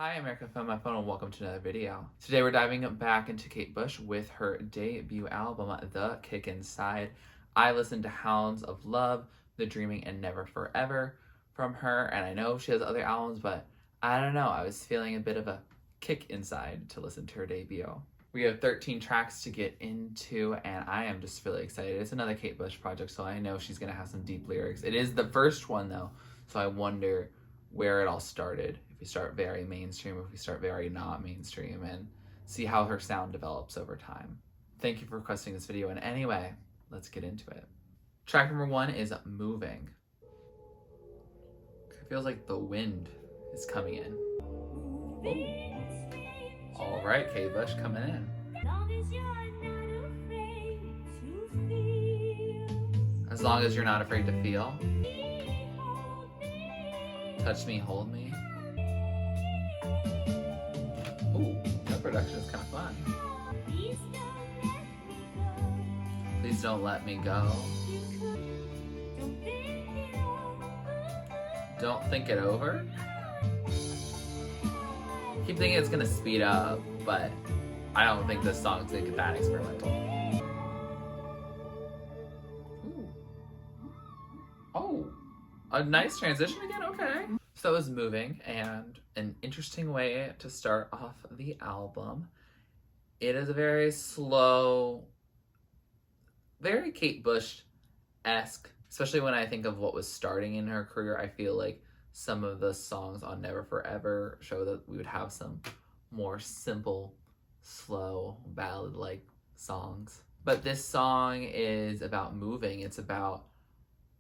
Hi, America, found my phone and welcome to another video. Today we're diving back into Kate Bush with her debut album, The Kick Inside. I listened to Hounds of Love, The Dreaming, and Never Forever from her, and I know she has other albums, but I don't know, I was feeling a bit of a kick inside to listen to her debut. We have 13 tracks to get into, and I am just really excited. It's another Kate Bush project, so I know she's going to have some deep lyrics. It is the first one, though, so I wonder where it all started. If we start very mainstream, if we start very not mainstream, and see how her sound develops over time. Thank you for requesting this video, and anyway, let's get into it. Track number 1 is Moving. It feels like the wind is coming in. Oh. All right, Kate Bush coming in. As long as you're not afraid to feel. Touch me, hold me. Ooh, that production is kind of fun. Please don't let me go. Don't think it over. I keep thinking it's gonna speed up, but I don't think this song's gonna get that experimental. Ooh. Oh, a nice transition again, okay. So that was Moving, and an interesting way to start off the album. It is a very slow, very Kate Bush-esque, especially when I think of what was starting in her career. I feel like some of the songs on Never Forever show that we would have some more simple, slow, ballad-like songs. But this song is about moving. It's about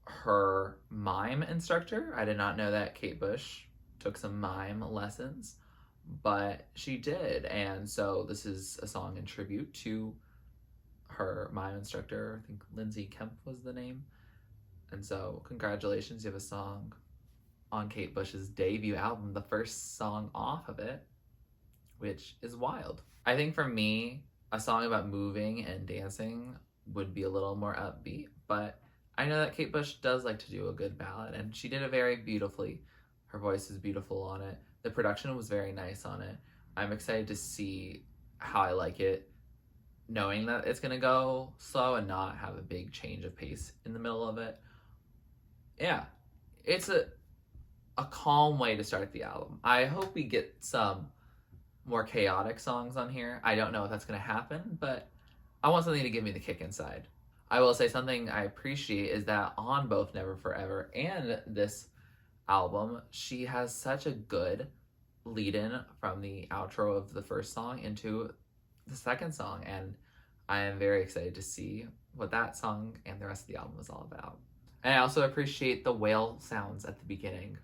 her mime instructor. I did not know that Kate Bush took some mime lessons, but she did. And so this is a song in tribute to her mime instructor. I think Lindsay Kemp was the name. And so congratulations, you have a song on Kate Bush's debut album, the first song off of it, which is wild. I think for me, a song about moving and dancing would be a little more upbeat, but I know that Kate Bush does like to do a good ballad, and she did it very beautifully. Her voice is beautiful on it. The production was very nice on it. I'm excited to see how I like it, knowing that it's gonna go slow and not have a big change of pace in the middle of it. Yeah, it's a calm way to start the album. I hope we get some more chaotic songs on here. I don't know if that's gonna happen, but I want something to give me the kick inside. I will say something I appreciate is that on both Never Forever and this album, she has such a good lead-in from the outro of the first song into the second song, and I am very excited to see what that song and the rest of the album is all about. And I also appreciate the whale sounds at the beginning.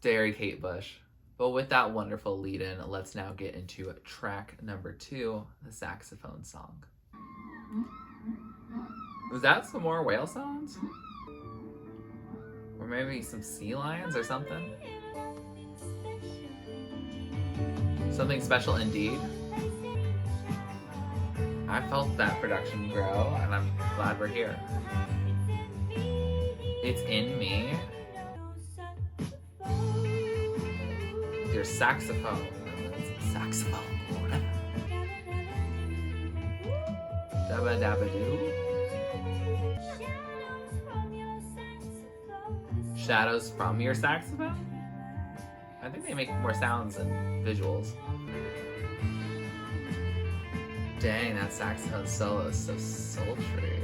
Very Kate Bush. But with that wonderful lead-in, let's now get into track number 2, the Saxophone Song. Was that some more whale sounds? Or maybe some sea lions or something? Something special indeed. I felt that production grow, and I'm glad we're here. It's in me. Your saxophone. Saxophone. Dabba dabba doo. Shadows from your saxophone? I think they make more sounds than visuals. Dang, that saxophone solo is so sultry.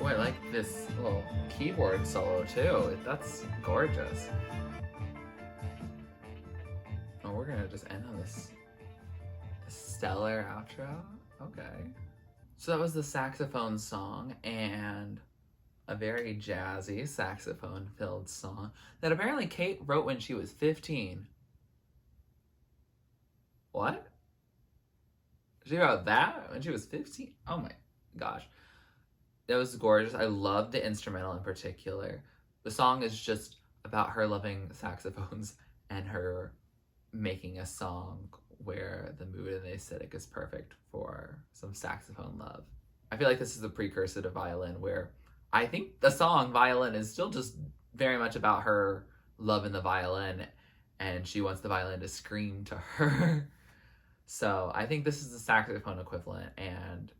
Oh, I like this little keyboard solo too. That's gorgeous. Oh, we're gonna just end on this stellar outro? Okay. So that was the Saxophone Song, and a very jazzy saxophone-filled song that apparently Kate wrote when she was 15. What? She wrote that when she was 15? Oh my gosh. That was gorgeous. I loved the instrumental in particular. The song is just about her loving saxophones and her making a song where the mood and the aesthetic is perfect for some saxophone love. I feel like this is a precursor to violin, where I think the song Violin is still just very much about her loving the violin, and she wants the violin to scream to her. So I think this is the saxophone equivalent, and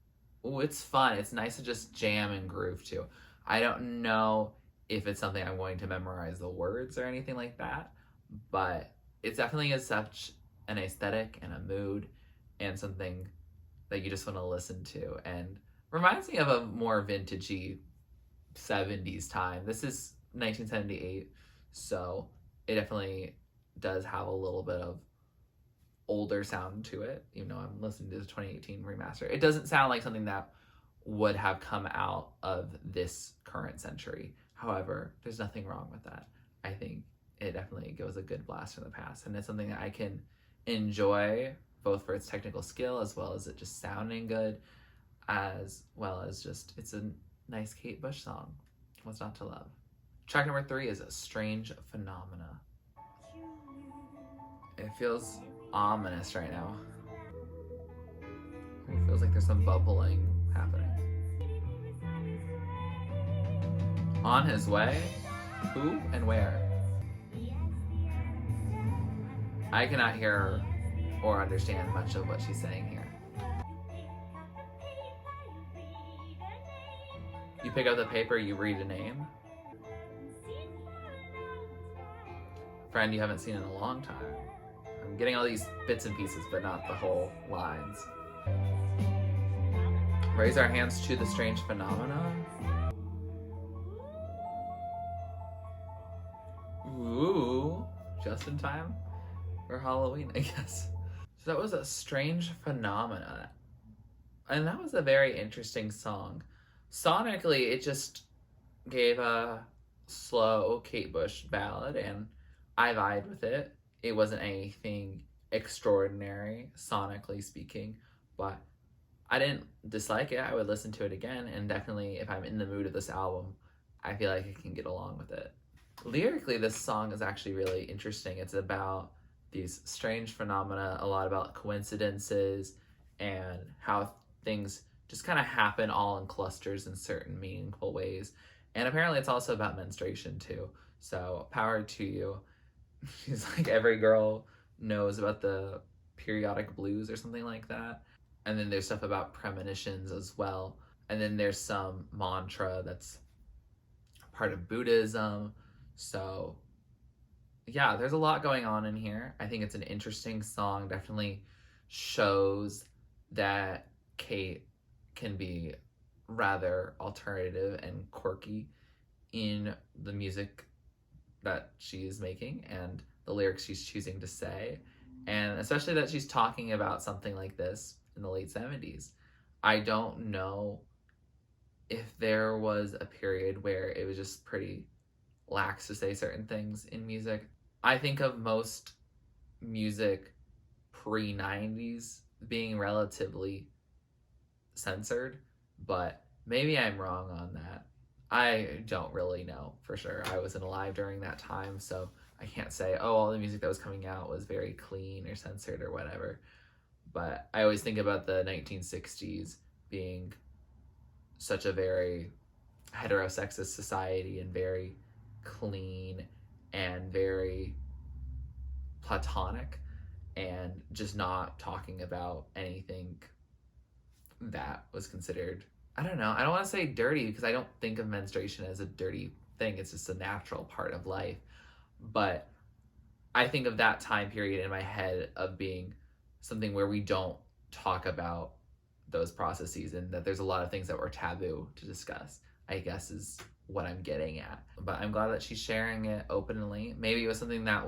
it's fun. It's nice to just jam and groove to. I don't know if it's something I'm going to memorize the words or anything like that, but it definitely is such an aesthetic and a mood and something that you just want to listen to, and reminds me of a more vintagey 70s time. This is 1978, so it definitely does have a little bit of older sound to it, even though I'm listening to the 2018 remaster. It doesn't sound like something that would have come out of this current century. However, there's nothing wrong with that. I think it definitely goes a good blast from the past, and it's something that I can enjoy both for its technical skill as well as it just sounding good, as well as just it's a nice Kate Bush song. What's not to love? Track number 3 is Strange Phenomena. It feels ominous right now. It feels like there's some bubbling happening. On his way? Who and where? I cannot hear or understand much of what she's saying here. You pick up the paper, you read a name. Friend you haven't seen in a long time. I'm getting all these bits and pieces, but not the whole lines. Raise our hands to the strange phenomena. Ooh, just in time for Halloween, I guess. So that was a strange phenomena. And that was a very interesting song. Sonically, it just gave a slow Kate Bush ballad, and I vibed with it. It wasn't anything extraordinary, sonically speaking, but I didn't dislike it. I would listen to it again, and definitely if I'm in the mood of this album, I feel like I can get along with it. Lyrically, this song is actually really interesting. It's about these strange phenomena, a lot about coincidences, and how things just kind of happen all in clusters in certain meaningful ways. And apparently it's also about menstruation too. So power to you. She's like, every girl knows about the periodic blues or something like that. And then there's stuff about premonitions as well. And then there's some mantra that's part of Buddhism. So yeah, there's a lot going on in here. I think it's an interesting song. Definitely shows that Kate can be rather alternative and quirky in the music that she's making and the lyrics she's choosing to say, and especially that she's talking about something like this in the late 70s. I don't know if there was a period where it was just pretty lax to say certain things in music. I think of most music pre-90s being relatively censored, but maybe I'm wrong on that. I don't really know for sure. I wasn't alive during that time, so I can't say, oh, all the music that was coming out was very clean or censored or whatever. But I always think about the 1960s being such a very heterosexist society and very clean and very platonic, and just not talking about anything that was considered, I don't know, I don't want to say dirty because I don't think of menstruation as a dirty thing. It's just a natural part of life. But I think of that time period in my head of being something where we don't talk about those processes, and that there's a lot of things that were taboo to discuss, I guess is what I'm getting at. But I'm glad that she's sharing it openly. Maybe it was something that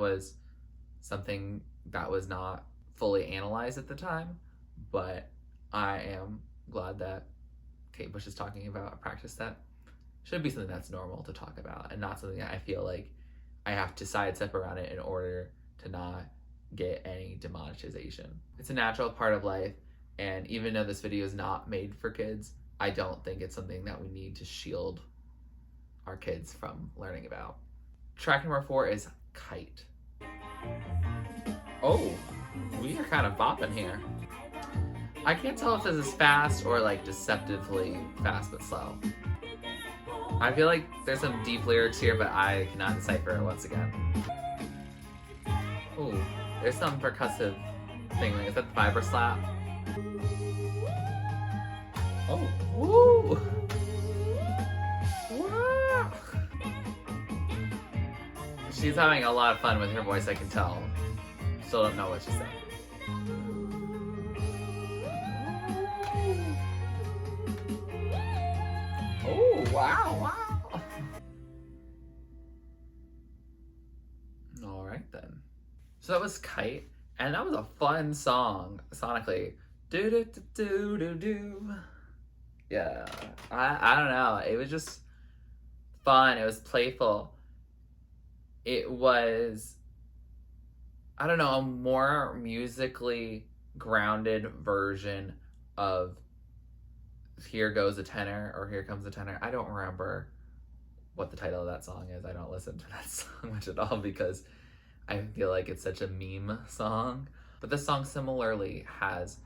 was not fully analyzed at the time, but I am glad that Kate Bush is talking about a practice that should be something that's normal to talk about, and not something that I feel like I have to sidestep around it in order to not get any demonetization. It's a natural part of life, and even though this video is not made for kids, I don't think it's something that we need to shield our kids from learning about. Track number 4 is Kite. Oh, we are kind of bopping here. I can't tell if this is fast or like deceptively fast but slow. I feel like there's some deep lyrics here, but I cannot decipher it once again. Ooh, there's some percussive thing. Is that the fiber slap? Oh, woo! Wow! She's having a lot of fun with her voice, I can tell. Still don't know what she said. Oh, wow, wow. All right, then. So that was Kite, and that was a fun song, sonically. Do-do-do-do-do-do. Yeah, I don't know. It was just fun. It was playful. It was, I don't know, a more musically grounded version of Here Goes a Tenor or Here Comes a Tenor. I don't remember what the title of that song is. I don't listen to that song much at all because I feel like it's such a meme song. But this song similarly has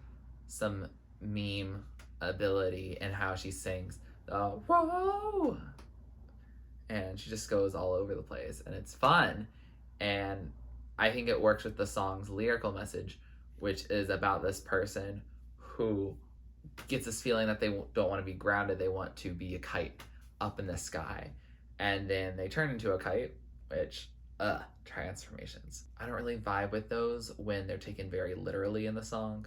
some meme ability in how she sings the whoa, and she just goes all over the place, and it's fun. And I think it works with the song's lyrical message, which is about this person who gets this feeling that they don't want to be grounded. They want to be a kite up in the sky, and then they turn into a kite, which transformations. I don't really vibe with those when they're taken very literally in the song,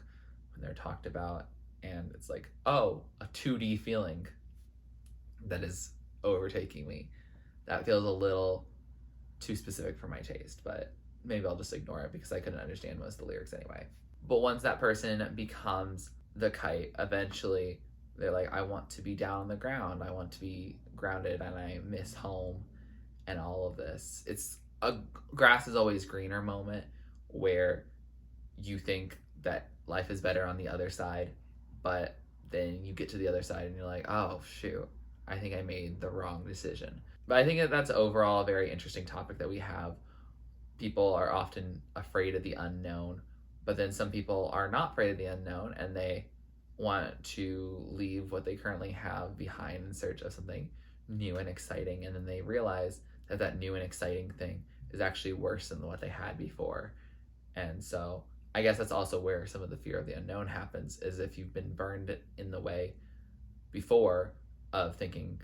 when they're talked about and it's like, oh, a 2D feeling that is overtaking me. That feels a little too specific for my taste, but maybe I'll just ignore it because I couldn't understand most of the lyrics anyway. But once that person becomes the kite, eventually they're like, I want to be down on the ground, I want to be grounded, and I miss home and all of this. It's a grass is always greener moment where you think that life is better on the other side, but then you get to the other side and you're like, oh shoot, I think I made the wrong decision. But I think that that's overall a very interesting topic that we have. People are often afraid of the unknown, but then some people are not afraid of the unknown and they want to leave what they currently have behind in search of something new and exciting, and then they realize that that new and exciting thing is actually worse than what they had before. And so I guess that's also where some of the fear of the unknown happens, is if you've been burned in the way before of thinking,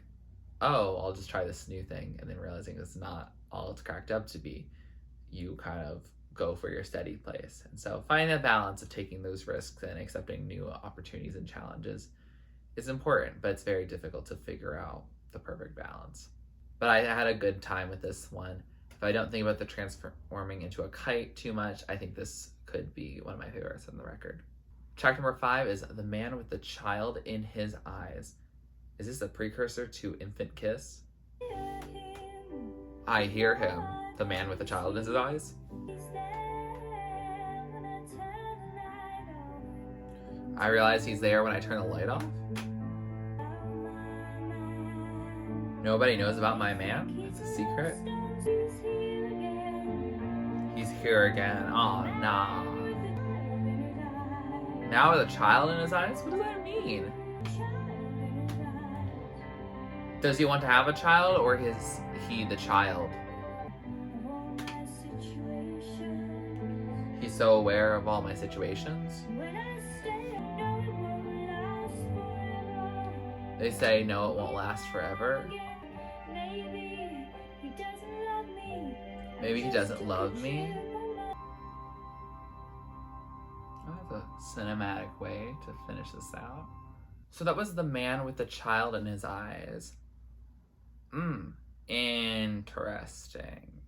oh, I'll just try this new thing, and then realizing it's not all it's cracked up to be, you kind of go for your steady place. And so finding that balance of taking those risks and accepting new opportunities and challenges is important, but it's very difficult to figure out the perfect balance. But I had a good time with this one. If I don't think about the transforming into a kite too much, I think this could be one of my favorites on the record. Track number 5 is The Man with the Child in His Eyes. Is this a precursor to Infant Kiss? I hear him, the man with the child in his eyes. I realize he's there when I turn the light off. Nobody knows about my man? It's a secret. He's here again. Oh, nah. Now with a child in his eyes? What does that mean? Does he want to have a child, or is he the child? He's so aware of all my situations. They say, no, it won't last forever. Maybe he doesn't love me. That's a cinematic way to finish this out. So that was The Man with the Child in His Eyes. Interesting.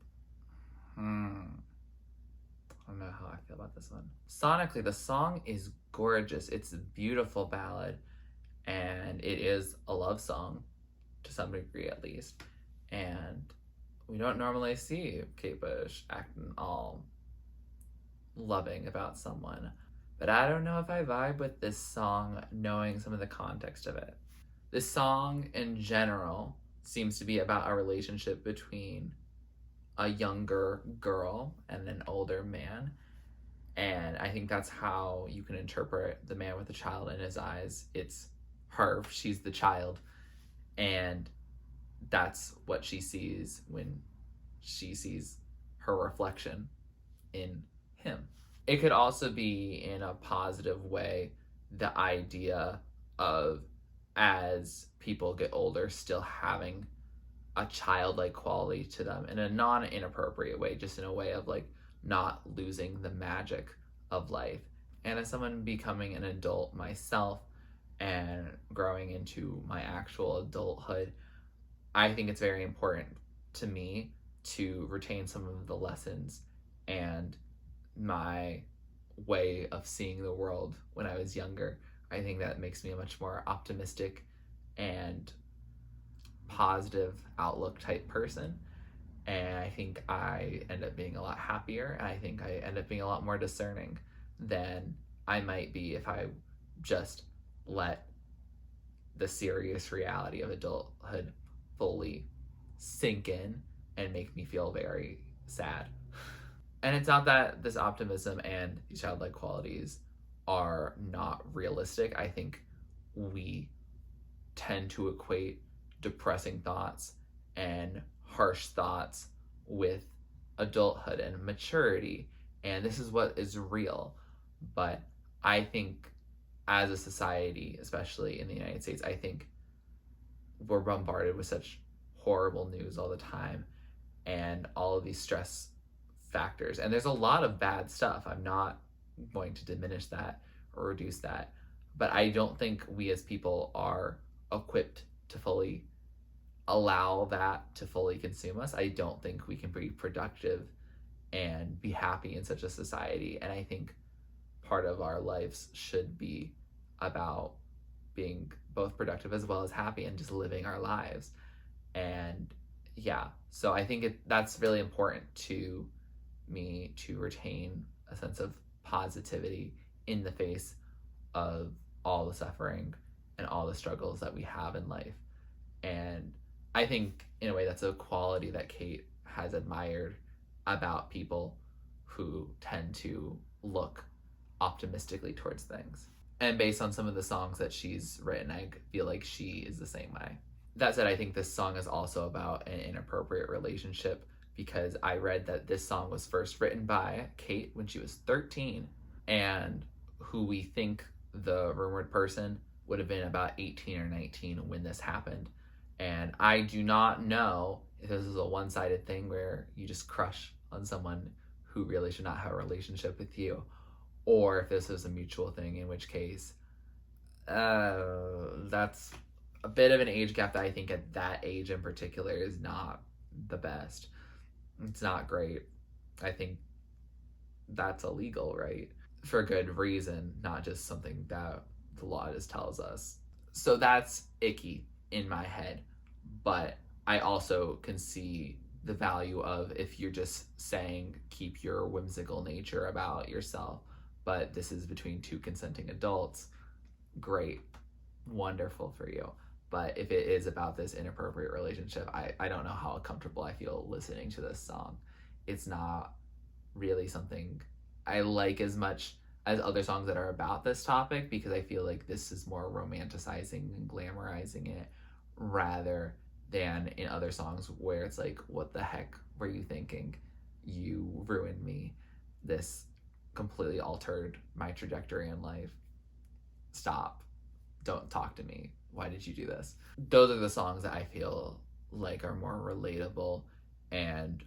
I don't know how I feel about this one. Sonically, the song is gorgeous. It's a beautiful ballad, and it is a love song to some degree at least. And we don't normally see Kate Bush acting all loving about someone. But I don't know if I vibe with this song knowing some of the context of it. This song in general seems to be about a relationship between a younger girl and an older man. And I think that's how you can interpret The Man with the Child in His Eyes. It's her, she's the child. And that's what she sees when she sees her reflection in him. It could also be, in a positive way, the idea of, as people get older, still having a childlike quality to them in a non-inappropriate way, just in a way of like not losing the magic of life. And as someone becoming an adult myself and growing into my actual adulthood, I think it's very important to me to retain some of the lessons and my way of seeing the world when I was younger. I think that makes me a much more optimistic and positive outlook type person. And I think I end up being a lot happier, and I think I end up being a lot more discerning than I might be if I just let the serious reality of adulthood fully sink in and make me feel very sad. And it's not that this optimism and these childlike qualities are not realistic. I think we tend to equate depressing thoughts and harsh thoughts with adulthood and maturity, and this is what is real. But I think as a society, especially in the United States, I think we're bombarded with such horrible news all the time and all of these stress factors, and there's a lot of bad stuff. I'm not going to diminish that or reduce that, but I don't think we as people are equipped to fully allow that to fully consume us. I don't think we can be productive and be happy in such a society. And I think part of our lives should be about being both productive as well as happy and just living our lives. And yeah, so I think that's really important to me, to retain a sense of positivity in the face of all the suffering and all the struggles that we have in life. And I think in a way that's a quality that Kate has admired about people who tend to look optimistically towards things. And based on some of the songs that she's written, I feel like she is the same way. That said, I think this song is also about an inappropriate relationship, because I read that this song was first written by Kate when she was 13, and who we think the rumored person would have been about 18 or 19 when this happened. And I do not know if this is a one-sided thing where you just crush on someone who really should not have a relationship with you, or if this is a mutual thing, in which case that's a bit of an age gap that I think at that age in particular is not the best. It's not great. I think that's illegal, right? For good reason, not just something that the law just tells us. So that's icky in my head. But I also can see the value of, if you're just saying keep your whimsical nature about yourself, but this is between two consenting adults, great, wonderful for you. But if it is about this inappropriate relationship, I don't know how comfortable I feel listening to this song. It's not really something I like as much as other songs that are about this topic, because I feel like this is more romanticizing and glamorizing it, rather than in other songs where it's like, what the heck were you thinking? You ruined me. This completely altered my trajectory in life. Stop. Don't talk to me. Why did you do this? Those are the songs that I feel like are more relatable and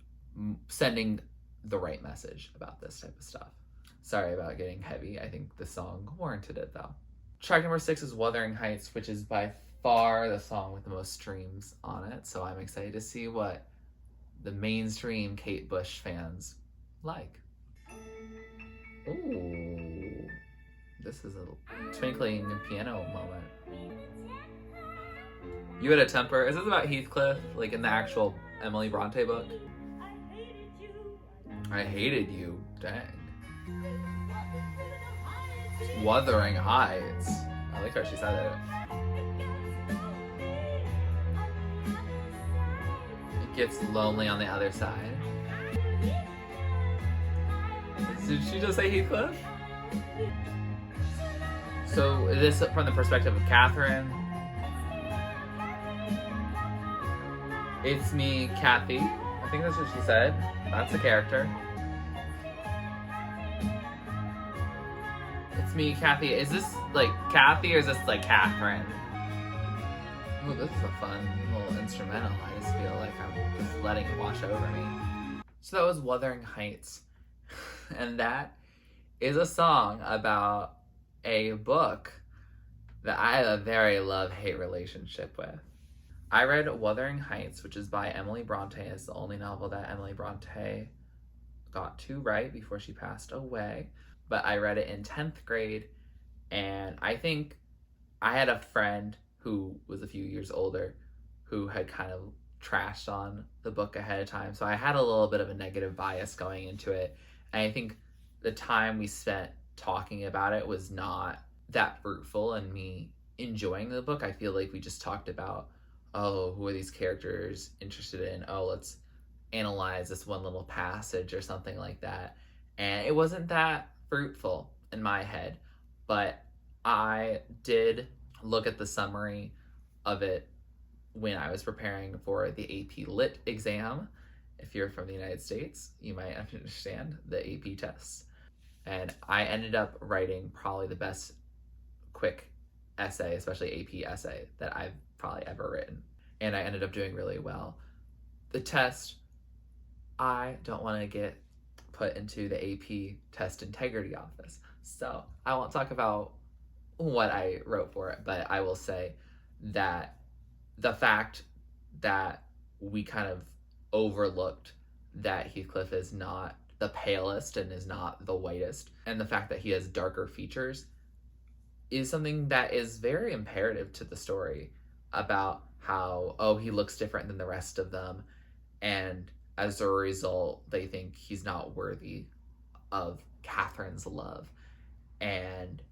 sending the right message about this type of stuff. Sorry about getting heavy. I think the song warranted it though. Track number 6 is Wuthering Heights, which is by far the song with the most streams on it. So I'm excited to see what the mainstream Kate Bush fans like. Ooh, this is a twinkling piano moment. You Had a Temper. Is this about Heathcliff, like in the actual Emily Bronte book? I hated you. Dang. Wuthering Heights. I like how she said it. It gets lonely on the other side. Did she just say Heathcliff? So is this from the perspective of Catherine? It's me, Kathy. I think that's what she said. That's the character. It's me, Kathy. Is this like Kathy or is this like Catherine? Oh, this is a fun little instrumental. I just feel like I'm just letting it wash over me. So that was Wuthering Heights. And that is a song about a book that I have a very love-hate relationship with. I read Wuthering Heights, which is by Emily Bronte. It's the only novel that Emily Bronte got to write before she passed away. But I read it in 10th grade, and I think I had a friend who was a few years older who had kind of trashed on the book ahead of time. So I had a little bit of a negative bias going into it. And I think the time we spent talking about it was not that fruitful in me enjoying the book. I feel like we just talked about, oh, who are these characters interested in? Oh, let's analyze this one little passage or something like that. And it wasn't that fruitful in my head. But I did look at the summary of it when I was preparing for the AP Lit exam. If you're from the United States, you might understand the AP tests. And I ended up writing probably the best quick essay, especially AP essay, that I've probably ever written. And I ended up doing really well. The test, I don't want to get put into the AP test integrity office. So I won't talk about what I wrote for it, but I will say that the fact that we kind of overlooked that Heathcliff is not the palest and is not the whitest, and the fact that he has darker features is something that is very imperative to the story about how, oh, he looks different than the rest of them, and as a result, they think he's not worthy of Catherine's love. And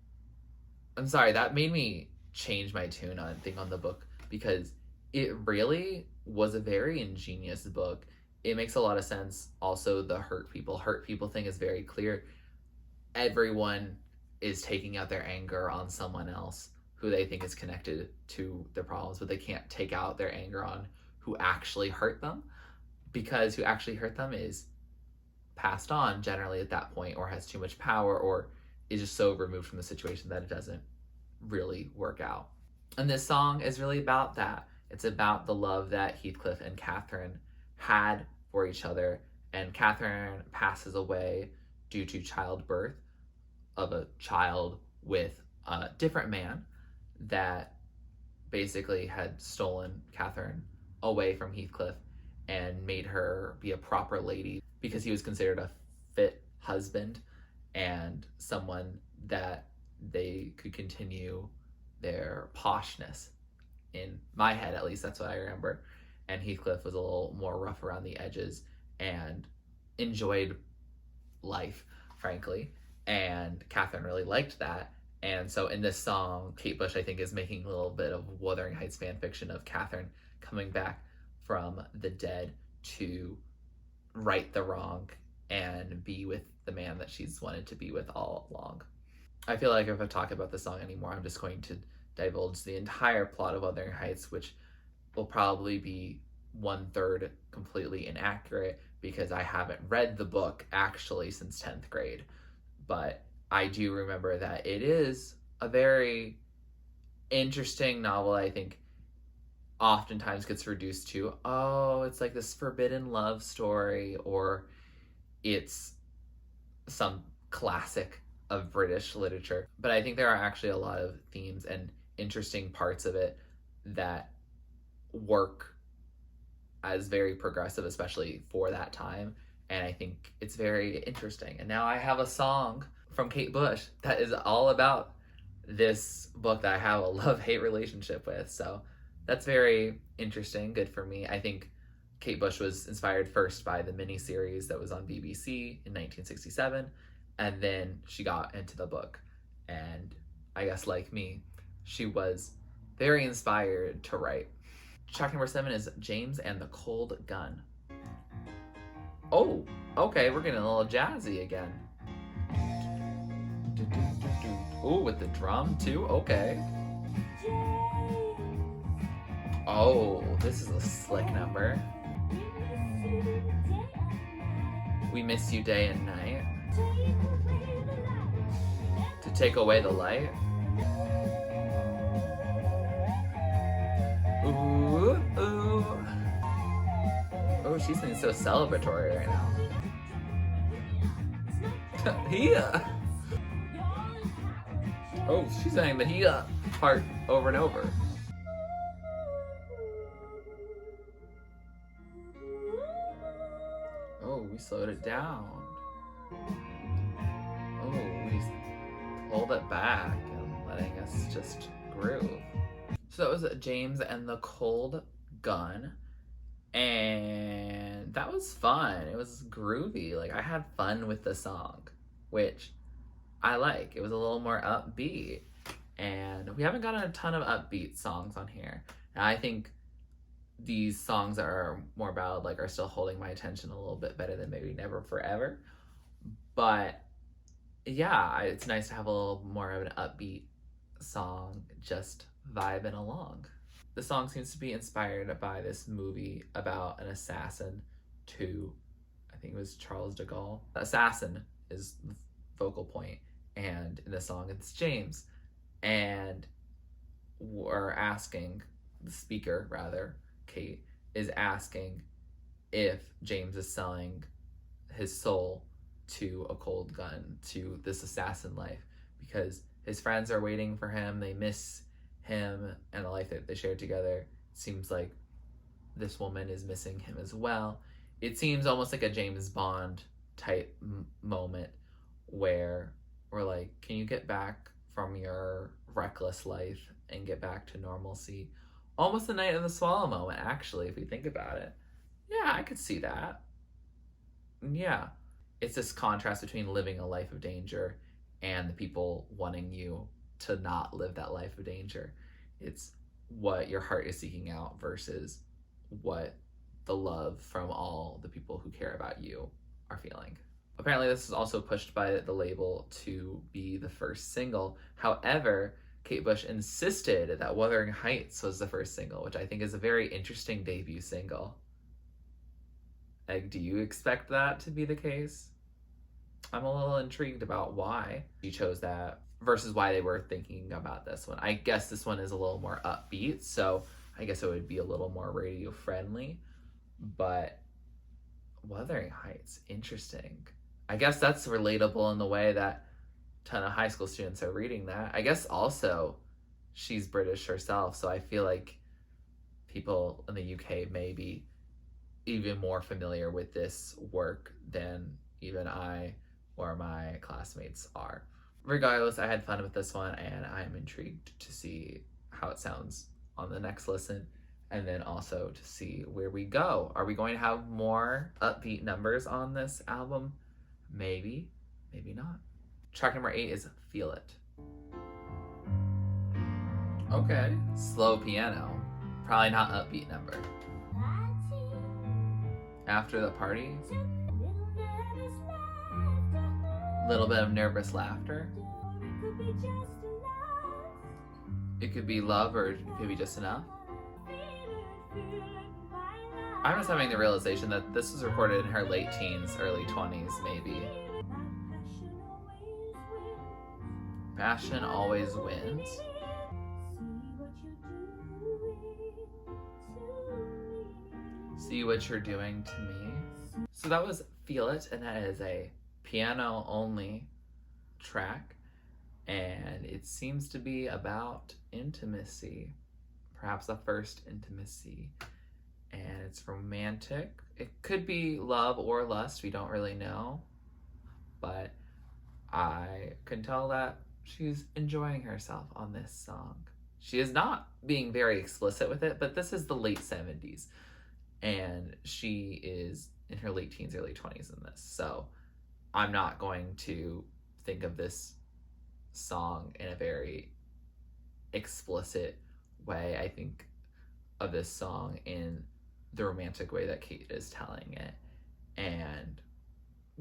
I'm sorry, that made me change my tune on the book, because it really was a very ingenious book. It makes a lot of sense. Also, the hurt people thing is very clear. Everyone is taking out their anger on someone else who they think is connected to their problems, but they can't take out their anger on who actually hurt them, because who actually hurt them is passed on generally at that point, or has too much power, or is just so removed from the situation that it doesn't really work out. And this song is really about that. It's about the love that Heathcliff and Catherine had for each other, and Catherine passes away due to childbirth of a child with a different man that basically had stolen Catherine away from Heathcliff and made her be a proper lady, because he was considered a fit husband and someone that they could continue their poshness. In my head, at least, that's what I remember. And Heathcliff was a little more rough around the edges and enjoyed life, frankly. And Catherine really liked that. And so in this song, Kate Bush, I think, is making a little bit of Wuthering Heights fan fiction of Catherine coming back from the dead to right the wrong and be with the man that she's wanted to be with all along. I feel like if I talk about the song anymore, I'm just going to divulge the entire plot of Wuthering Heights, which will probably be 1/3 completely inaccurate, because I haven't read the book actually since 10th grade. But I do remember that it is a very interesting novel. I think oftentimes gets reduced to, oh, it's like this forbidden love story, or it's some classic of British literature. But I think there are actually a lot of themes and interesting parts of it that work as very progressive, especially for that time. And I think it's very interesting. And now I have a song from Kate Bush that is all about this book that I have a love-hate relationship with. So that's very interesting, good for me. I think Kate Bush was inspired first by the miniseries that was on BBC in 1967, and then she got into the book. And I guess, like me, she was very inspired to write. Track number 7 is James and the Cold Gun. Oh, okay, we're getting a little jazzy again. Ooh, with the drum too, okay. Oh, this is a slick number. We miss you day and night. To take away the light. Ooh, ooh. Oh, she's being so celebratory right now. Hia. Oh, she's saying the Hia part over and over. Oh, we slowed it down. Oh, we pulled it back and letting us just groove. So that was James and the Cold Gun. And that was fun. It was groovy. Like, I had fun with the song, which I like. It was a little more upbeat. And we haven't gotten a ton of upbeat songs on here. And I think these songs that are more ballad like are still holding my attention a little bit better than maybe Never Forever. But yeah, it's nice to have a little more of an upbeat song just vibing along. The song seems to be inspired by this movie about an assassin to, I think it was Charles de Gaulle. The assassin is the focal point, and in the song it's James. And we're asking, the speaker rather, Kate, is asking if James is selling his soul to a cold gun, to this assassin life, because his friends are waiting for him, they miss him and the life that they shared together. It seems like this woman is missing him as well. It seems almost like a James Bond type moment where we're like, can you get back from your reckless life and get back to normalcy? Almost the Night of the Swallow moment, actually, if we think about it. Yeah, I could see that. Yeah. It's this contrast between living a life of danger and the people wanting you to not live that life of danger. It's what your heart is seeking out versus what the love from all the people who care about you are feeling. Apparently this is also pushed by the label to be the first single. However, Kate Bush insisted that Wuthering Heights was the first single, which I think is a very interesting debut single. Like, do you expect that to be the case? I'm a little intrigued about why she chose that versus why they were thinking about this one. I guess this one is a little more upbeat, so I guess it would be a little more radio friendly. But Wuthering Heights, interesting. I guess that's relatable in the way that a ton of high school students are reading that. I guess also she's British herself, so I feel like people in the UK may be even more familiar with this work than even I or my classmates are. Regardless, I had fun with this one, and I'm intrigued to see how it sounds on the next listen, and then also to see where we go. Are we going to have more upbeat numbers on this album? Maybe, maybe not. Track number 8 is Feel It. Okay, slow piano. Probably not upbeat number. After the party, little bit of nervous laughter. It could be love or it could be just enough. I'm just having the realization that this was recorded in her late teens, early 20s, maybe. Passion always wins. See what you're doing to me. So that was Feel It, and that is a piano only track, and it seems to be about intimacy, perhaps a first intimacy, and it's romantic. It could be love or lust, we don't really know, but I can tell that she's enjoying herself on this song. She is not being very explicit with it, but this is the late 70s, and she is in her late teens, early 20s in this, so I'm not going to think of this song in a very explicit way. I think of this song in the romantic way that Kate is telling it. And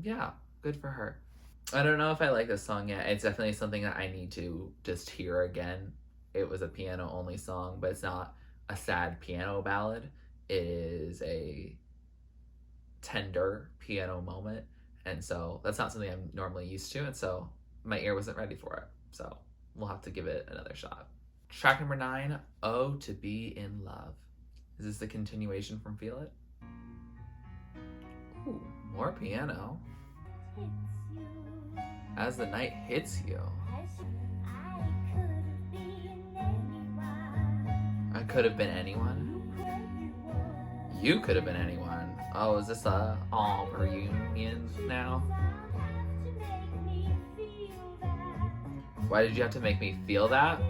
yeah, good for her. I don't know if I like this song yet. It's definitely something that I need to just hear again. It was a piano only song, but it's not a sad piano ballad. It is a tender piano moment, and so that's not something I'm normally used to, and so my ear wasn't ready for it. So we'll have to give it another shot. Track number 9, Oh to Be in Love. Is this the continuation from Feel It? Ooh, more piano. As the night hits you. I could have been anyone. You could have been anyone. Oh, is this a all reunion now? Why did you have to make me feel that?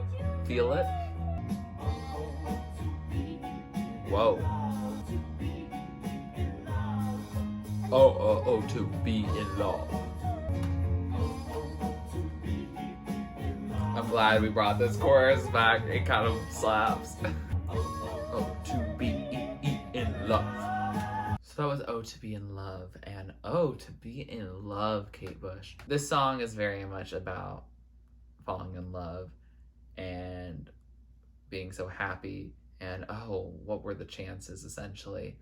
Feel it? Whoa. Oh, to be in love. I'm glad we brought this chorus back. It kind of slaps. Oh, to be in love. So that was Oh to Be in Love and Oh to Be in Love, Kate Bush. This song is very much about falling in love and being so happy, and oh, what were the chances essentially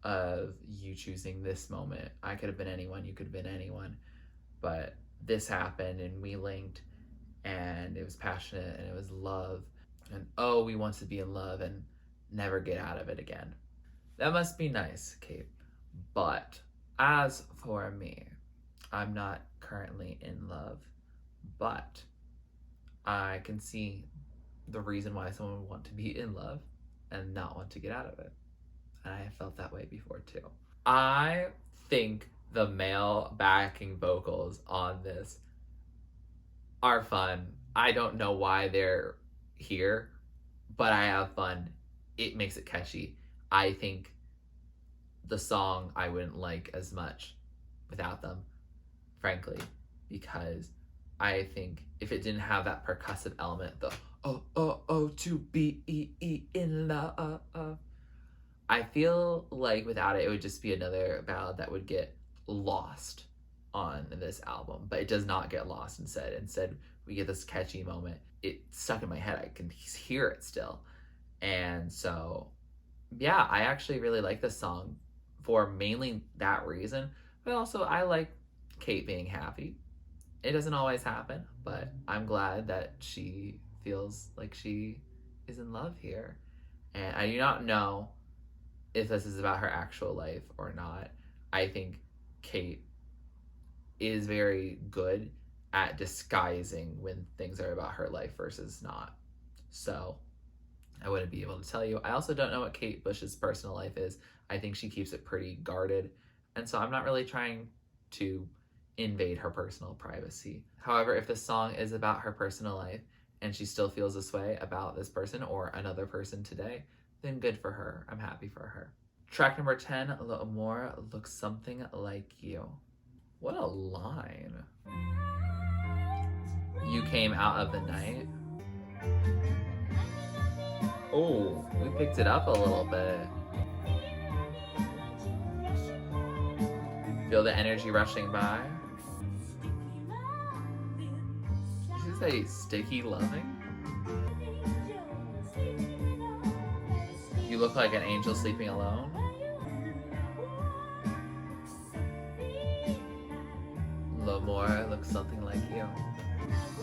of you choosing this moment? I could have been anyone, you could have been anyone, but this happened and we linked, and it was passionate and it was love, and oh, we want to be in love and never get out of it again. That must be nice, Kate. But as for me, I'm not currently in love, but I can see the reason why someone would want to be in love and not want to get out of it. And I have felt that way before too. I think the male backing vocals on this are fun. I don't know why they're here, but I have fun. It makes it catchy. I think the song I wouldn't like as much without them, frankly, because I think if it didn't have that percussive element, the oh to be in love, I feel like without it, it would just be another ballad that would get lost on this album. But it does not get lost. Instead, we get this catchy moment. It's stuck in my head. I can hear it still. And so, yeah, I actually really like this song for mainly that reason. But also, I like Kate being happy. It doesn't always happen, but I'm glad that she feels like she is in love here. And I do not know if this is about her actual life or not. I think Kate is very good at disguising when things are about her life versus not. So I wouldn't be able to tell you. I also don't know what Kate Bush's personal life is. I think she keeps it pretty guarded. And so I'm not really trying to invade her personal privacy. However, if the song is about her personal life and she still feels this way about this person or another person today, then good for her. I'm happy for her. Track number 10, L'Amour Looks Something Like You. What a line. You came out of the night. Oh, we picked it up a little bit. Feel the energy rushing by. Did you say sticky loving? You look like an angel sleeping alone. L'Amour looks something like you.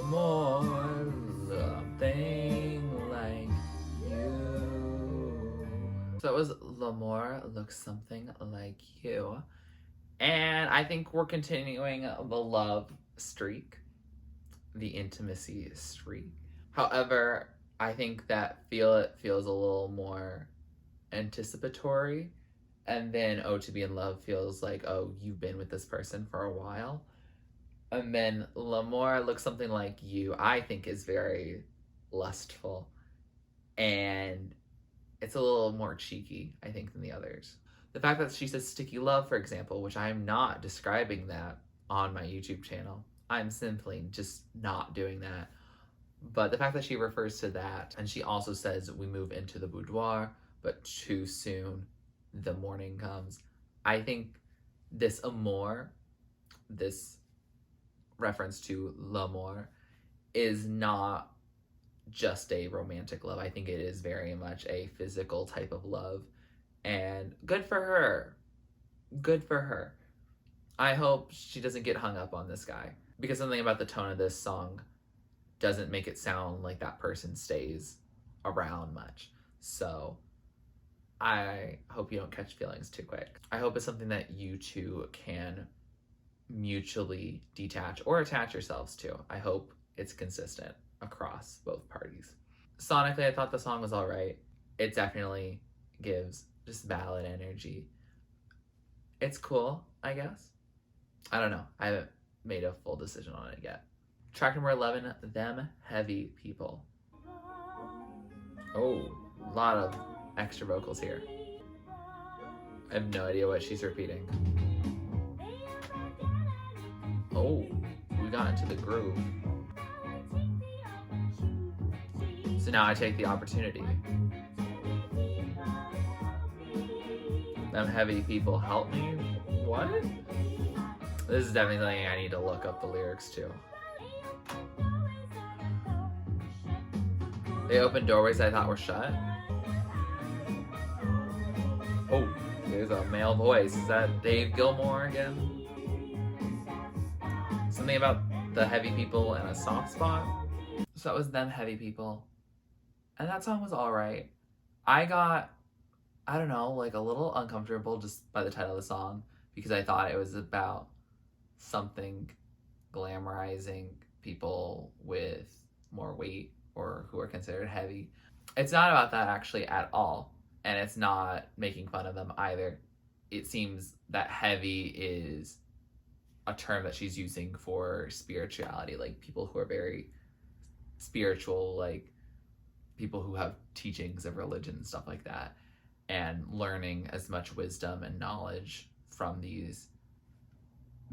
More something like you. So it was L'Amour Looks Something Like You. And I think we're continuing the love streak, the intimacy streak. However, I think that Feel It feels a little more anticipatory. And then Oh to Be in Love feels like, oh, you've been with this person for a while. And then L'Amour Looks Something Like You, I think, is very lustful. And it's a little more cheeky, I think, than the others. The fact that she says sticky love, for example, which I'm not describing that on my YouTube channel. I'm simply just not doing that. But the fact that she refers to that, and she also says we move into the boudoir, but too soon the morning comes. I think this amour, this reference to l'amour, is not just a romantic love. I think it is very much a physical type of love. And good for her. Good for her. I hope she doesn't get hung up on this guy, because something about the tone of this song doesn't make it sound like that person stays around much. So I hope you don't catch feelings too quick. I hope it's something that you two can mutually detach or attach yourselves to. I hope it's consistent across both parties. Sonically, I thought the song was all right. It definitely gives just ballad energy. It's cool, I guess. I don't know. I haven't made a full decision on it yet. Track number 11, Them Heavy People. Oh, a lot of extra vocals here. I have no idea what she's repeating. Oh, we got into the groove. So now I take the opportunity. Them heavy people help me? What? This is definitely something I need to look up the lyrics to. They opened doorways I thought were shut. Oh, there's a male voice. Is that Dave Gilmore again? Something about the heavy people and a soft spot. So that was Them Heavy People. And that song was alright. I got, I don't know, like a little uncomfortable just by the title of the song, because I thought it was about something glamorizing people with more weight or who are considered heavy. It's not about that actually at all, and it's not making fun of them either. It seems that heavy is a term that she's using for spirituality, like people who are very spiritual, like people who have teachings of religion and stuff like that, and learning as much wisdom and knowledge from these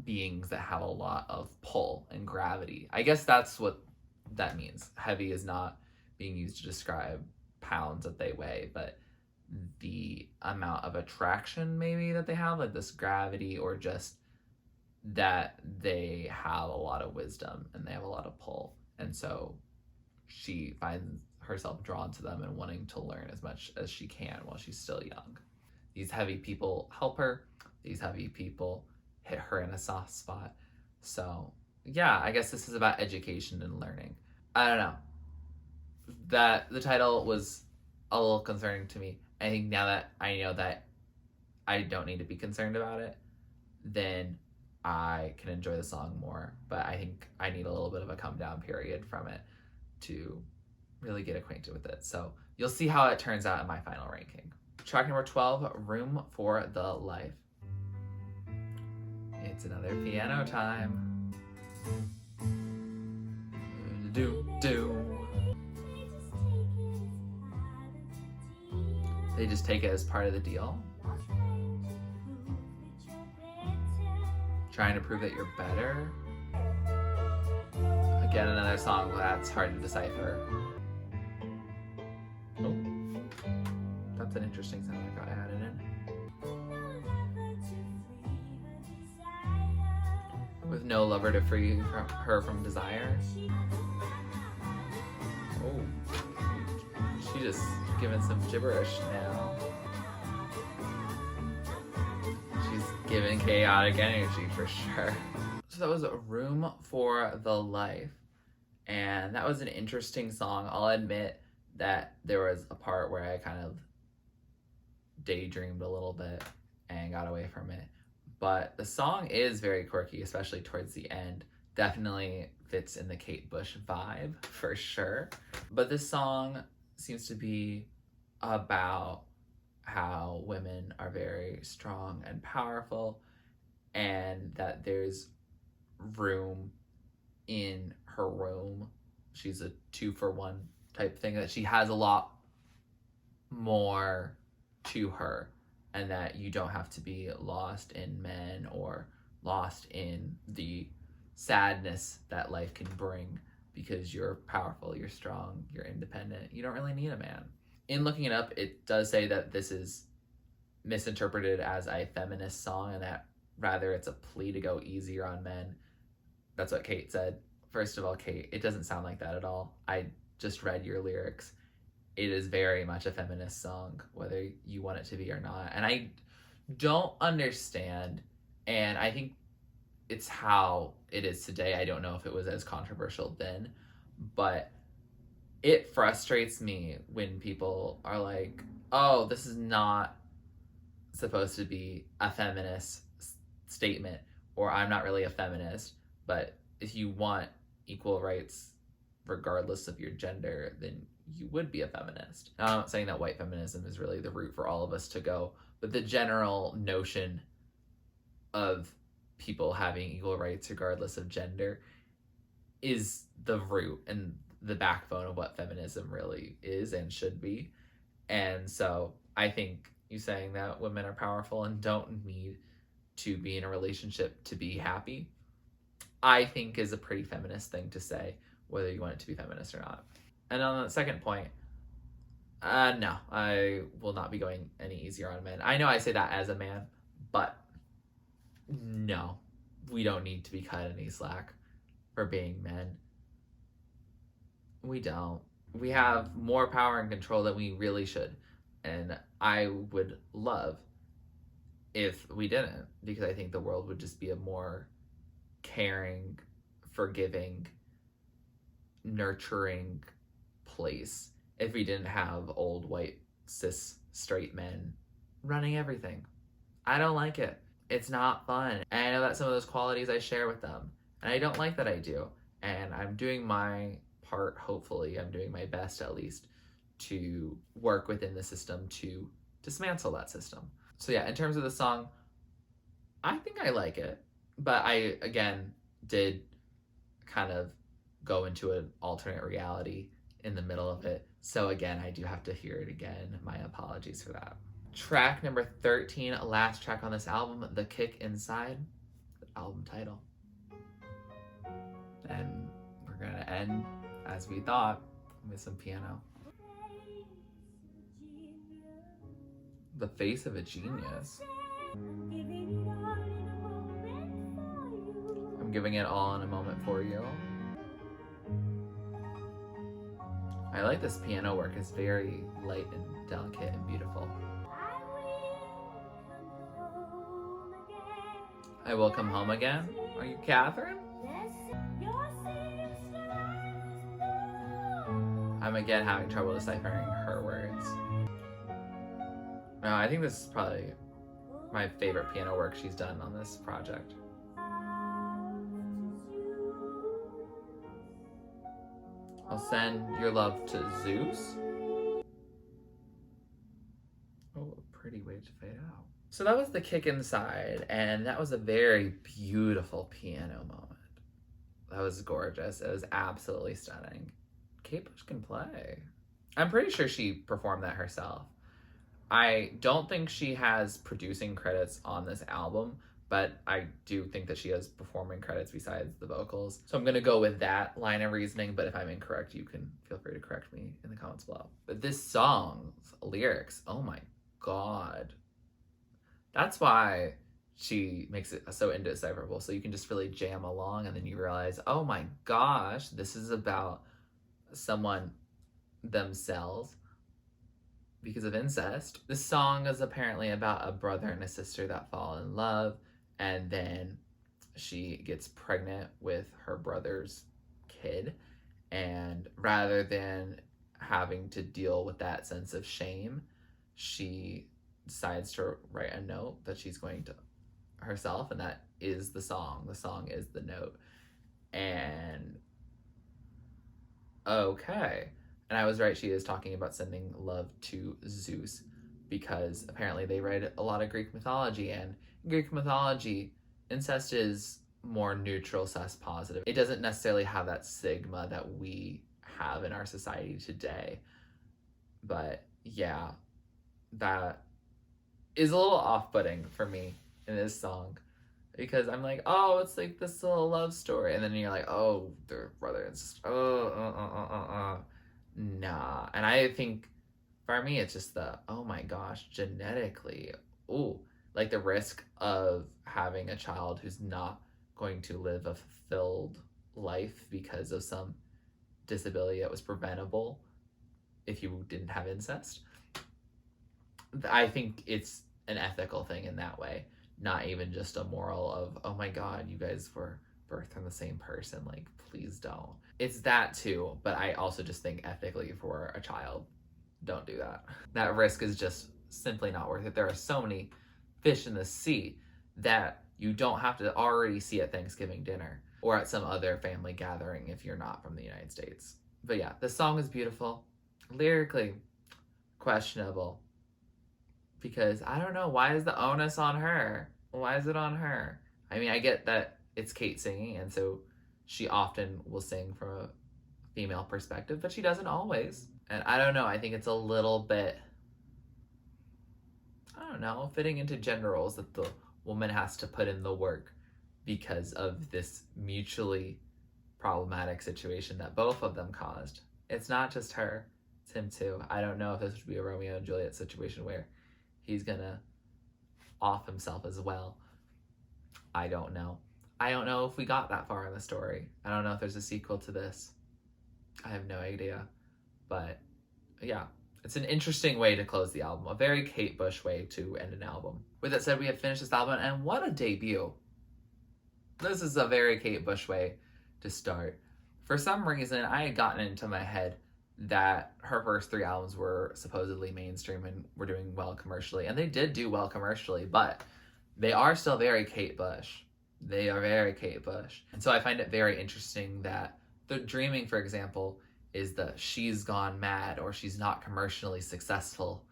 beings that have a lot of pull and gravity. I guess that's what that means. Heavy is not being used to describe pounds that they weigh, but the amount of attraction maybe that they have, like this gravity, or just that they have a lot of wisdom and they have a lot of pull. And so she finds herself drawn to them and wanting to learn as much as she can while she's still young. These heavy people help her. These heavy people hit her in a soft spot. So yeah, I guess this is about education and learning. I don't know. That the title was a little concerning to me. I think now that I know that I don't need to be concerned about it, then I can enjoy the song more. But I think I need a little bit of a come down period from it to really get acquainted with it. So you'll see how it turns out in my final ranking. Track number 12, Room for the Life. It's another piano time. Do. They just take it as part of the deal. Trying to prove that you're better. Again, another song that's hard to decipher. Oh, that's an interesting sound that got added in. With no lover to free her from desire. Oh, she just giving some gibberish now. She's giving chaotic energy for sure. So that was Room for the Life. And that was an interesting song. I'll admit that there was a part where I kind of daydreamed a little bit and got away from it. But the song is very quirky, especially towards the end. Definitely fits in the Kate Bush vibe, for sure. But this song seems to be about how women are very strong and powerful, and that there's room in her room. She's a 2-for-1 type thing, that she has a lot more to her, and that you don't have to be lost in men or lost in the sadness that life can bring, because you're powerful, you're strong, you're independent. You don't really need a man. In looking it up, it does say that this is misinterpreted as a feminist song, and that rather it's a plea to go easier on men. That's what Kate said. First of all, Kate, it doesn't sound like that at all. I just read your lyrics, it is very much a feminist song, whether you want it to be or not. And I don't understand, and I think it's how it is today. I don't know if it was as controversial then, but it frustrates me when people are like, oh, this is not supposed to be a feminist statement, or I'm not really a feminist, but if you want equal rights regardless of your gender, then you would be a feminist. Now, I'm not saying that white feminism is really the route for all of us to go, but the general notion of people having equal rights regardless of gender is the root and the backbone of what feminism really is and should be. And so I think you saying that women are powerful and don't need to be in a relationship to be happy, I think is a pretty feminist thing to say, whether you want it to be feminist or not. And on the second point, no, I will not be going any easier on men. I know I say that as a man, but no, we don't need to be cut any slack for being men. We don't. We have more power and control than we really should. And I would love if we didn't, because I think the world would just be a more caring, forgiving, nurturing place if we didn't have old white cis straight men running everything. I don't like it. It's not fun. And I know that some of those qualities I share with them, and I don't like that I do. And I'm doing my part, hopefully. I'm doing my best, at least, to work within the system to dismantle that system. So yeah, in terms of the song, I think I like it. But I, again, did kind of go into an alternate reality in the middle of it. So again, I do have to hear it again. My apologies for that. Track number 13, last track on this album, The Kick Inside, the album title. And we're gonna end, as we thought, with some piano. The Face of a Genius. I'm giving it all in a moment for you. I like this piano work. It's very light and delicate and beautiful. I Will Come Home Again. Are you Catherine? I'm again having trouble deciphering her words. No, I think this is probably my favorite piano work she's done on this project. I'll send your love to Zeus. Oh, a pretty way to fade out. So that was The Kick Inside, and that was a very beautiful piano moment. That was gorgeous. It was absolutely stunning. Kate Bush can play. I'm pretty sure she performed that herself. I don't think she has producing credits on this album, but I do think that she has performing credits besides the vocals. So I'm going to go with that line of reasoning, but if I'm incorrect, you can feel free to correct me in the comments below. But this song's lyrics, oh my god. That's why she makes it so indecipherable. So you can just really jam along and then you realize, oh my gosh, this is about someone themselves because of incest. This song is apparently about a brother and a sister that fall in love, and then she gets pregnant with her brother's kid, and rather than having to deal with that sense of shame, she decides to write a note that she's going to herself, and that is the song. The song is the note. And okay. And I was right, she is talking about sending love to Zeus, because apparently they read a lot of Greek mythology, and in Greek mythology, incest is more neutral / positive. It doesn't necessarily have that stigma that we have in our society today. But yeah, that is a little off-putting for me in this song, because I'm like, oh, it's like this little love story, and then you're like, oh, they're brother and sister. Nah. And I think for me, it's just the, oh my gosh, genetically, ooh, like the risk of having a child who's not going to live a fulfilled life because of some disability that was preventable if you didn't have incest. I think it's an ethical thing in that way, not even just a moral of, oh my god, you guys were birthed from the same person, like, please don't. It's that too, but I also just think ethically for a child, don't do that. That risk is just simply not worth it. There are so many fish in the sea that you don't have to already see at Thanksgiving dinner or at some other family gathering if you're not from the United States. But yeah, the song is beautiful. Lyrically, questionable. Because I don't know, why is the onus on her? Why is it on her? I mean, I get that it's Kate singing, and so she often will sing from a female perspective, but she doesn't always. And I don't know, I think it's a little bit, I don't know, fitting into gender roles that the woman has to put in the work because of this mutually problematic situation that both of them caused. It's not just her, it's him too. I don't know if this would be a Romeo and Juliet situation where he's gonna off himself as well. I don't know. I don't know if we got that far in the story. I don't know if there's a sequel to this. I have no idea. But yeah, it's an interesting way to close the album. A very Kate Bush way to end an album. With that said, we have finished this album, and what a debut. This is a very Kate Bush way to start. For some reason, I had gotten into my head that her first 3 albums were supposedly mainstream and were doing well commercially. And they did do well commercially, but they are still very Kate Bush. They are very Kate Bush. And so I find it very interesting that the Dreaming, for example, is the she's gone mad or she's not commercially successful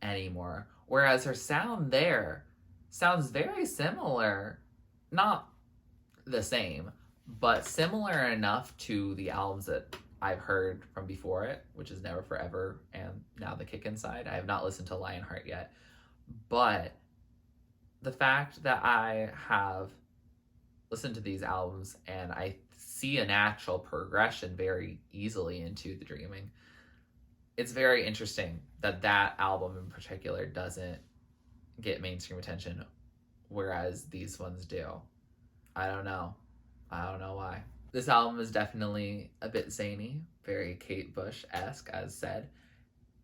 anymore. Whereas her sound there sounds very similar. Not the same, but similar enough to the albums that I've heard from before it, which is Never Forever and now The Kick Inside. I have not listened to Lionheart yet, but the fact that I have listened to these albums and I see a natural progression very easily into The Dreaming, it's very interesting that that album in particular doesn't get mainstream attention, whereas these ones do. I don't know why. This album is definitely a bit zany, very Kate Bush-esque, as said.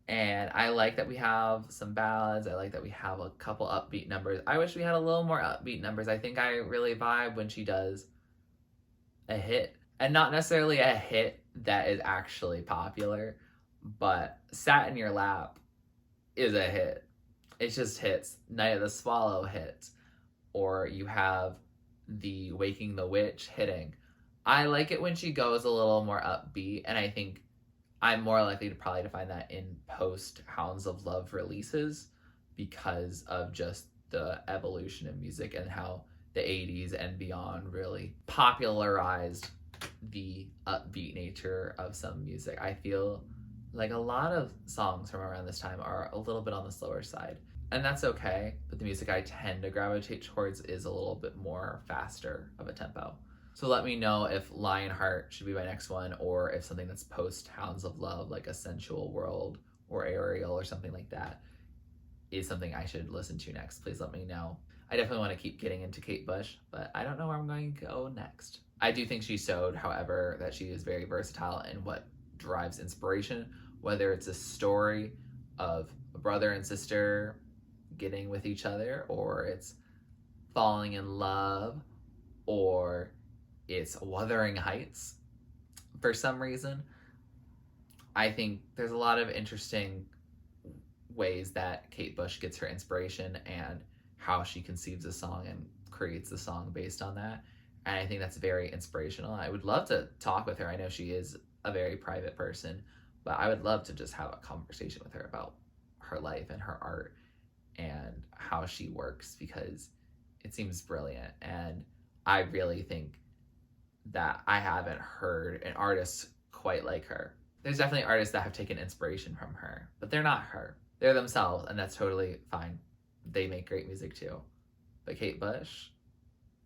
And I like that we have some ballads. I like that we have a couple upbeat numbers. I wish we had a little more upbeat numbers. I think I really vibe when she does a hit. And not necessarily a hit that is actually popular, but Sat in Your Lap is a hit. It just hits. Night of the Swallow hits. Or you have the Waking the Witch hitting. I like it when she goes a little more upbeat, and I think I'm more likely to probably to find that in post Hounds of Love releases because of just the evolution of music and how the 80s and beyond really popularized the upbeat nature of some music. I feel like a lot of songs from around this time are a little bit on the slower side, and that's okay, but the music I tend to gravitate towards is a little bit more faster of a tempo. So let me know if Lionheart should be my next one, or if something that's post Hounds of Love, like A Sensual World or Ariel or something like that, is something I should listen to next. Please let me know. I definitely want to keep getting into Kate Bush, but I don't know where I'm going to go next. I do think she showed, however, that she is very versatile in what drives inspiration, whether it's a story of a brother and sister getting with each other, or it's falling in love, or it's Wuthering Heights. For some reason, I think there's a lot of interesting ways that Kate Bush gets her inspiration and how she conceives a song and creates the song based on that. And I think that's very inspirational. I would love to talk with her. I know she is a very private person, but I would love to just have a conversation with her about her life and her art and how she works, because it seems brilliant. And I really think that I haven't heard an artist quite like her. There's definitely artists that have taken inspiration from her, but they're not her. They're themselves, and that's totally fine. They make great music too. But Kate Bush,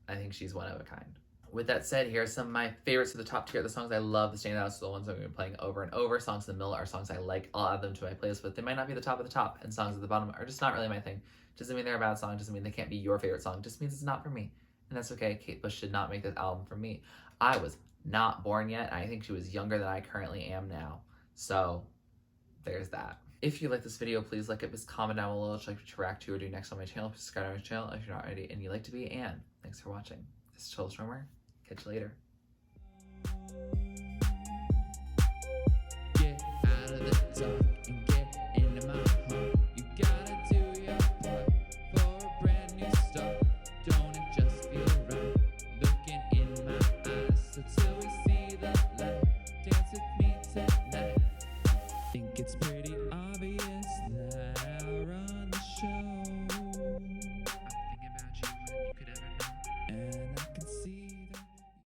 I think she's one of a kind. With that said, here are some of my favorites of the top tier of the songs I love. The standouts are the ones I've been playing over and over. Songs in the middle are songs I like. I'll add them to my playlist, but they might not be the top of the top. And songs at the bottom are just not really my thing. Doesn't mean they're a bad song. Doesn't mean they can't be your favorite song. Just means it's not for me. And that's okay. Kate Bush did not make this album for me. I was not born yet. I think she was younger than I currently am now. So there's that. If you like this video, please like it, just comment down below what you'd like to react to or do next on my channel. Please subscribe to my channel if you're not already and you'd like to be. And thanks for watching. This is TurtleStormer. Catch you later.